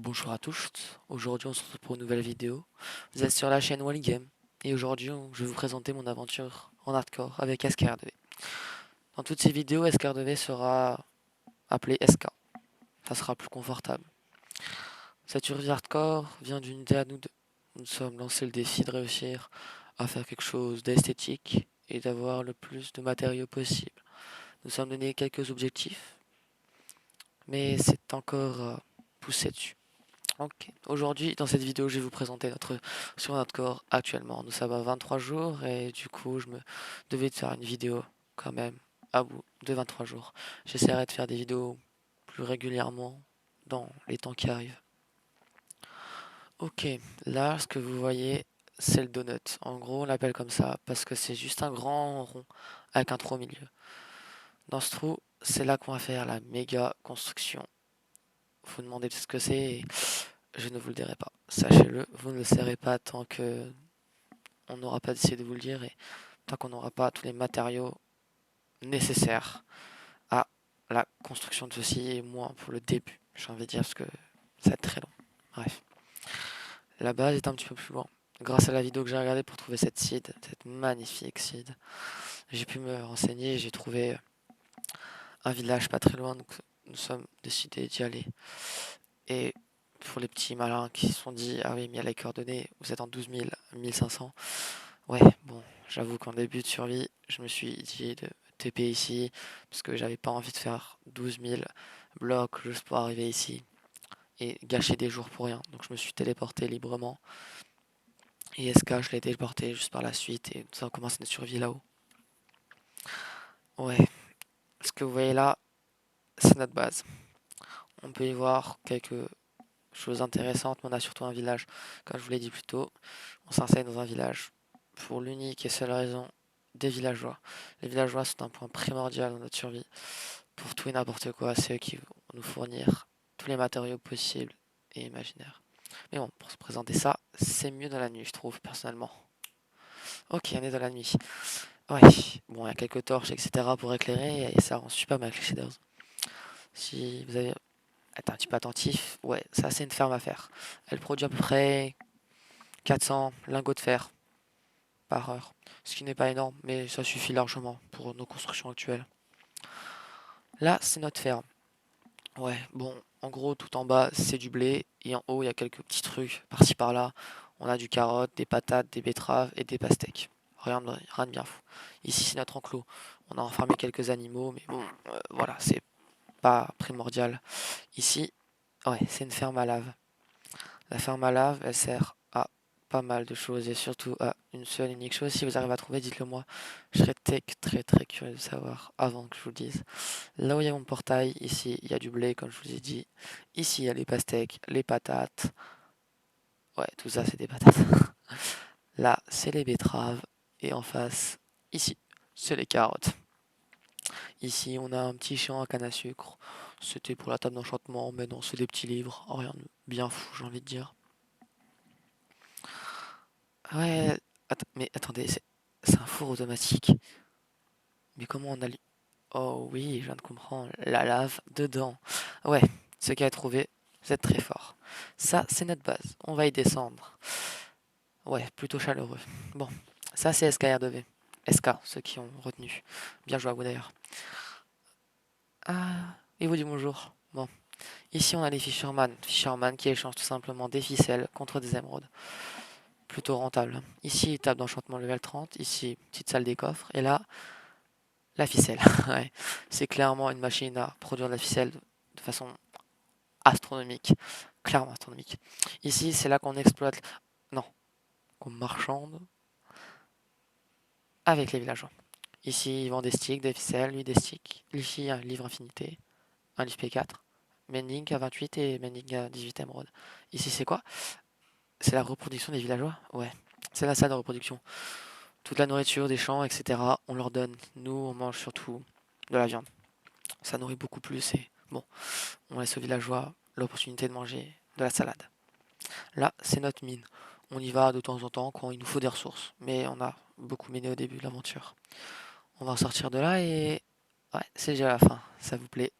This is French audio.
Bonjour à tous, aujourd'hui on se retrouve pour une nouvelle vidéo. Vous êtes sur la chaîne One Game et aujourd'hui je vais vous présenter mon aventure en hardcore avec SKR2V. Dans toutes ces vidéos, SKR2V sera appelé SK, ça sera plus confortable. Cette survie hardcore vient d'une idée à nous deux. Nous nous sommes lancé le défi de réussir à faire quelque chose d'esthétique et d'avoir le plus de matériaux possible. Nous nous sommes donné quelques objectifs, mais c'est encore poussé dessus. Ok, aujourd'hui dans cette vidéo je vais vous présenter sur notre corps actuellement. Nous sommes à 23 jours et du coup je me devais de faire une vidéo quand même à bout de 23 jours. J'essaierai de faire des vidéos plus régulièrement dans les temps qui arrivent. Ok, là ce que vous voyez c'est le donut. En gros on l'appelle comme ça parce que c'est juste un grand rond avec un trou au milieu. Dans ce trou c'est là qu'on va faire la méga construction. Vous vous demandez ce que c'est et je ne vous le dirai pas. Sachez-le, vous ne le saurez pas tant que on n'aura pas décidé de vous le dire et tant qu'on n'aura pas tous les matériaux nécessaires à la construction de ceci et moins pour le début. J'ai envie de dire parce que ça va être très long. Bref. La base est un petit peu plus loin. Grâce à la vidéo que j'ai regardée pour trouver cette magnifique seed, j'ai pu me renseigner et j'ai trouvé un village pas très loin, donc nous sommes décidés d'y aller. Et pour les petits malins qui se sont dit, ah oui, mais il y a les coordonnées, vous êtes en 12 000, 1500. Ouais, bon, j'avoue qu'en début de survie, je me suis dit de TP ici, parce que j'avais pas envie de faire 12 000 blocs juste pour arriver ici et gâcher des jours pour rien. Donc je me suis téléporté librement. Et SK, je l'ai téléporté juste par la suite et ça a commencé notre survie là-haut. Ouais, ce que vous voyez là, c'est notre base. On peut y voir quelques choses intéressantes, mais on a surtout un village. Comme je vous l'ai dit plus tôt, on s'enseigne dans un village pour l'unique et seule raison des villageois. Les villageois sont un point primordial dans notre survie. Pour tout et n'importe quoi, c'est eux qui vont nous fournir tous les matériaux possibles et imaginaires. Mais bon, pour se présenter ça, c'est mieux dans la nuit, je trouve, personnellement. Ok, on est dans la nuit. Ouais, bon, il y a quelques torches, etc. pour éclairer, et ça rend super bien avec les shaders. Si vous avez été un petit peu attentif, ouais, ça c'est une ferme à faire. Elle produit à peu près 400 lingots de fer par heure, ce qui n'est pas énorme, mais ça suffit largement pour nos constructions actuelles. Là, c'est notre ferme. Ouais, bon, en gros, tout en bas, c'est du blé, et en haut, il y a quelques petits trucs par-ci par-là. On a du carotte, des patates, des betteraves et des pastèques. Rien de bien fou. Ici, c'est notre enclos. On a enfermé quelques animaux, mais bon, voilà, c'est pas primordial. Ici, ouais, c'est une ferme à lave. La ferme à lave, elle sert à pas mal de choses et surtout à une seule unique chose. Si vous arrivez à trouver, dites-le moi. Je serais très curieux de savoir avant que je vous le dise. Là où il y a mon portail, ici, il y a du blé, comme je vous ai dit. Ici, il y a les pastèques, les patates. Ouais, tout ça, c'est des patates. Là, c'est les betteraves. Et en face, ici, c'est les carottes. Ici, on a un petit champ à canne à sucre. C'était pour la table d'enchantement, mais non, c'est des petits livres. Rien de bien fou, j'ai envie de dire. Ouais, mais attendez, c'est un four automatique. Mais comment on a... Oh oui, je viens de comprendre. La lave dedans. Ouais, ce qu'il a trouvé, vous êtes très fort. Ça, c'est notre base. On va y descendre. Ouais, plutôt chaleureux. Bon, ça c'est SKR2V. SK, ceux qui ont retenu. Bien joué à vous d'ailleurs. Ah, il vous dit bonjour. Bon, ici on a les Fisherman. Fisherman qui échangent tout simplement des ficelles contre des émeraudes. Plutôt rentable. Ici, table d'enchantement level 30. Ici, petite salle des coffres. Et là, la ficelle. Ouais. C'est clairement une machine à produire de la ficelle de façon astronomique. Clairement astronomique. Ici, c'est là qu'on exploite. Non, qu'on marchande avec les villageois. Ici, ils vendent des sticks, des ficelles, lui des sticks. Ici, un livre infinité, un livre P4, Mending à 28 et Mending à 18 émeraudes. Ici, c'est quoi? C'est la reproduction des villageois? Ouais, c'est la salle de reproduction. Toute la nourriture des champs, etc., on leur donne. Nous, on mange surtout de la viande. Ça nourrit beaucoup plus et bon, on laisse aux villageois l'opportunité de manger de la salade. Là, c'est notre mine. On y va de temps en temps quand il nous faut des ressources, mais on a beaucoup miné au début de l'aventure. On va sortir de là et ouais, c'est déjà la fin. Ça vous plaît?